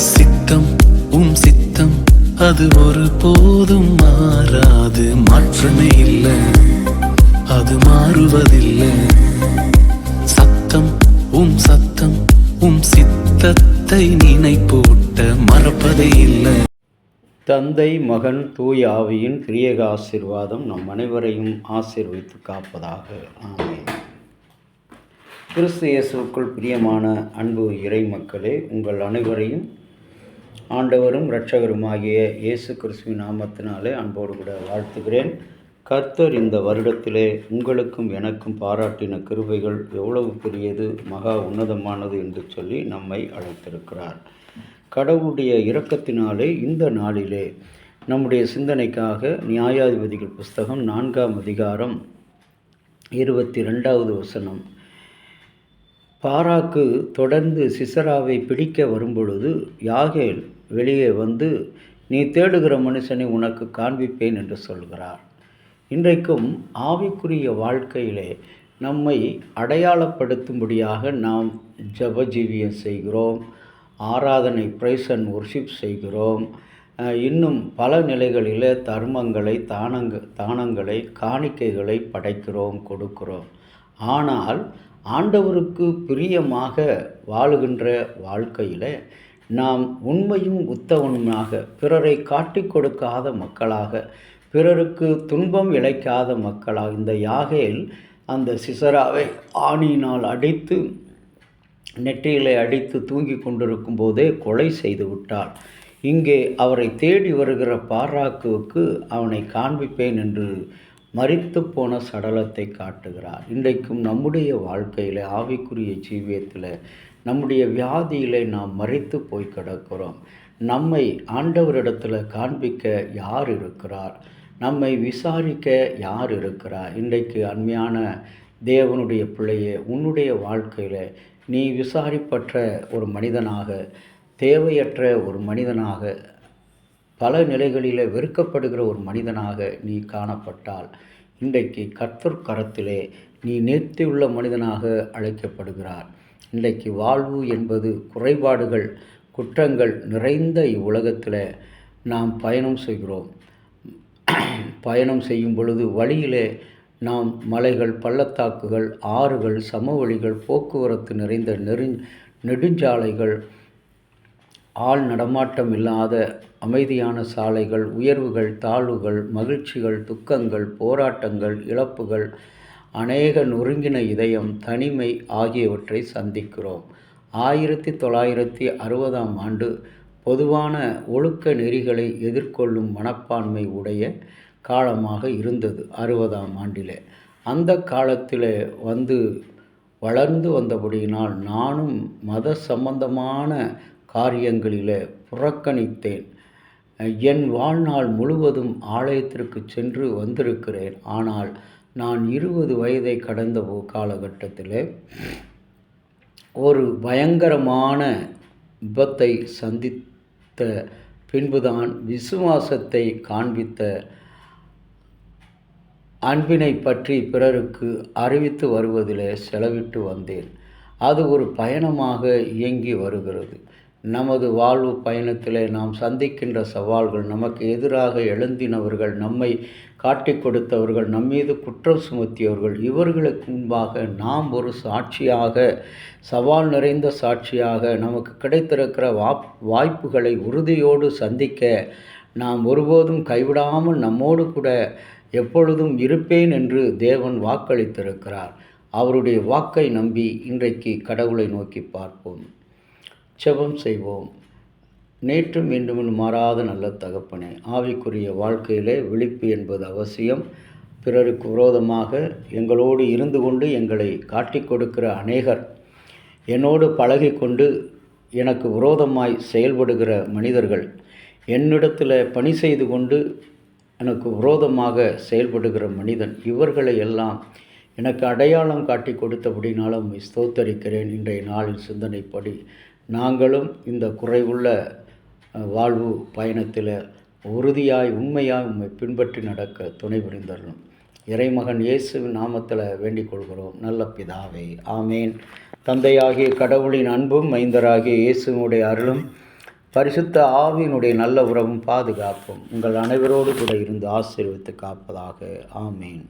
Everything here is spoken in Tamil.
சித்தம் சித்தம் அது ஒரு போதும் மாறாது, மாற்றமே இல்லை, அது மாறுவதில்லை. சத்தம் சத்தம் சித்தத்தை நினைப்பூட்ட மறப்பதே இல்லை. தந்தை மகன் தூய ஆவியின் திரியேக ஆசீர்வாதம் நம் அனைவரையும் ஆசீர்வதித்து காப்பதாக. ஆமென். கிறிஸ்து இயேசுவுக்குள் பிரியமான அன்பு இறை மக்களே, உங்கள் அனைவரையும் ஆண்டவரும் இரட்சகருமாகிய இயேசு கிறிஸ்துவின் நாமத்தினாலே அன்போடு கூட வாழ்த்துகிறேன். கர்த்தர் இந்த வருடத்திலே உங்களுக்கும் எனக்கும் பாராட்டின கிருபைகள் எவ்வளவு பெரியது, மகா உன்னதமானது என்று சொல்லி நம்மை அழைத்திருக்கிறார். கடவுளுடைய இரக்கத்தினாலே இந்த நாளிலே நம்முடைய சிந்தனைக்காக நியாயாதிபதிகள் புஸ்தகம் 4ஆம் அதிகாரம் 22வது வசனம். பாராக்கு தொடர்ந்து சிசராவை பிடிக்க வரும்பொழுது யாகேல் வெளியே வந்து, நீ தேடுகிற மனுஷனை உனக்கு காண்பிப்பேன் என்று சொல்கிறார். இன்றைக்கும் ஆவிக்குரிய வாழ்க்கையிலே நம்மை அடையாளப்படுத்தும்படியாக நாம் ஜபஜீவியம் செய்கிறோம், ஆராதனை பிரைஸ் அண்ட் வொர்ஷிப் செய்கிறோம், இன்னும் பல நிலைகளில் தர்மங்களை தானங்களை காணிக்கைகளை படைக்கிறோம், கொடுக்கிறோம். ஆனால் ஆண்டவருக்கு பிரியமாக வாழுகின்ற வாழ்க்கையில் நாம் உண்மையும் உத்தவனுமாக, பிறரை காட்டிக் கொடுக்காத மக்களாக, பிறருக்கு துன்பம் இழைக்காத மக்களாக, இந்த யாகேல் அந்த சிசராவை ஆணியினால் அடித்து நெற்றியிலே அடித்து தூங்கி கொண்டிருக்கும் போதே கொலை செய்து விட்டார். இங்கே அவரை தேடி வருகிற பாராக்குவுக்கு அவனை காண்பிப்பேன் என்று மரித்து போன சடலத்தை காட்டுகிறார். இன்றைக்கும் நம்முடைய வாழ்க்கையில் ஆவிக்குரிய ஜீவியத்தில் நம்முடைய வியாதியில் நாம் மரித்து போய் கிடக்கிறோம். நம்மை ஆண்டவரிடத்தில் காண்பிக்க யார் இருக்கிறார், நம்மை விசாரிக்க யார் இருக்கிறார்? இன்றைக்கு அருமையான தேவனுடைய பிள்ளையே, உன்னுடைய வாழ்க்கையில் நீ விசாரிப்பற்ற ஒரு மனிதனாக, தேவையற்ற ஒரு மனிதனாக, பல நிலைகளில் வெறுக்கப்படுகிற ஒரு மனிதனாக நீ காணப்பட்டால் இன்றைக்கு கர்த்தர் கரத்திலே நீ நேர்த்தியுள்ள மனிதனாக அழைக்கப்படுகிறார். இன்றைக்கு வாழ்வு என்பது குறைபாடுகள், குற்றங்கள் நிறைந்த இவ்வுலகத்தில் நாம் பயணம் செய்கிறோம். பயணம் செய்யும் பொழுது வழியிலே நாம் மலைகள், பள்ளத்தாக்குகள், ஆறுகள், சமவெளிகள், போக்குவரத்து நிறைந்த நெடுஞ்சாலைகள், ஆள் நடமாட்டம் இல்லாத அமைதியான சாலைகள், உயர்வுகள், தாழ்வுகள், மகிழ்ச்சிகள், துக்கங்கள், போராட்டங்கள், இழப்புகள், அநேக நொறுங்கின இதயம், தனிமை ஆகியவற்றை சந்திக்கிறோம். 1960ஆம் ஆண்டு பொதுவான ஒழுக்க நெறிகளை எதிர்கொள்ளும் மனப்பான்மை உடைய காலமாக இருந்தது. 60ஆம் ஆண்டிலே அந்த காலத்தில் வளர்ந்து வந்தபடியினால் நானும் மத சம்பந்தமான காரியங்களில் புறக்கணித்தேன். என் வாழ்நாள் முழுவதும் ஆலயத்திற்கு சென்று வந்திருக்கிறேன். ஆனால் நான் 20 வயதை கடந்த காலகட்டத்தில் ஒரு பயங்கரமான விபத்தை சந்தித்த பின்புதான் விசுவாசத்தை காண்பித்த அன்பினை பற்றி பிறருக்கு அறிவித்து வருவதில் செலவிட்டு வந்தேன். அது ஒரு பயணமாக இயங்கி வருகிறது. நமது வாழ்வு பயணத்தில் நாம் சந்திக்கின்ற சவால்கள், நமக்கு எதிராக எழுந்தினவர்கள், நம்மை காட்டிக் கொடுத்தவர்கள், நம்மீது குற்றம் சுமத்தியவர்கள், இவர்களுக்கு முன்பாக நாம் ஒரு சாட்சியாக, சவால் நிறைந்த சாட்சியாக, நமக்கு கிடைத்திருக்கிற வாய்ப்புகளை உறுதியோடு சந்திக்க நாம் ஒருபோதும் கைவிடாமல் நம்மோடு கூட எப்பொழுதும் இருப்பேன் என்று தேவன் வாக்களித்திருக்கிறார். அவருடைய வாக்கை நம்பி இன்றைக்கு கடவுளை நோக்கி பார்ப்போம், ஜெபம் செய்வோம். நேற்றும் இன்றும் மாறாத நல்ல தகப்பனே, ஆவிக்குரிய வாழ்க்கையிலே விழிப்பு என்பது அவசியம். பிறருக்கு விரோதமாக எங்களோடு இருந்து கொண்டு எங்களை காட்டிக் கொடுக்கிற அநேகர், என்னோடு பழகி கொண்டு எனக்கு விரோதமாய் செயல்படுகிற மனிதர்கள், என்னிடத்தில் பணி செய்து கொண்டு எனக்கு விரோதமாக செயல்படுகிற மனிதன், இவர்களை எல்லாம் எனக்கு அடையாளம் காட்டி கொடுத்தபடினாலும் ஸ்தோத்தரிக்கிறேன். இன்றைய நாளின் சிந்தனைப்படி நாங்களும் இந்த குறைவுள்ள வாழ்வு பயணத்தில் உறுதியாய் உண்மையாய் உம்மை பின்பற்றி நடக்க துணை புரிந்தரணும். இறைமகன் இயேசுவின் நாமத்தில் வேண்டிக் கொள்கிறோம் நல்ல பிதாவே, ஆமேன். தந்தையாகிய கடவுளின் அன்பும் மைந்தராகிய இயேசுனுடைய அருளும் பரிசுத்த ஆவியினுடைய நல்ல உறவும் பாதுகாப்பும் உங்கள் அனைவரோடு கூட இருந்து ஆசீர்வித்து காப்பதாக. ஆமீன்.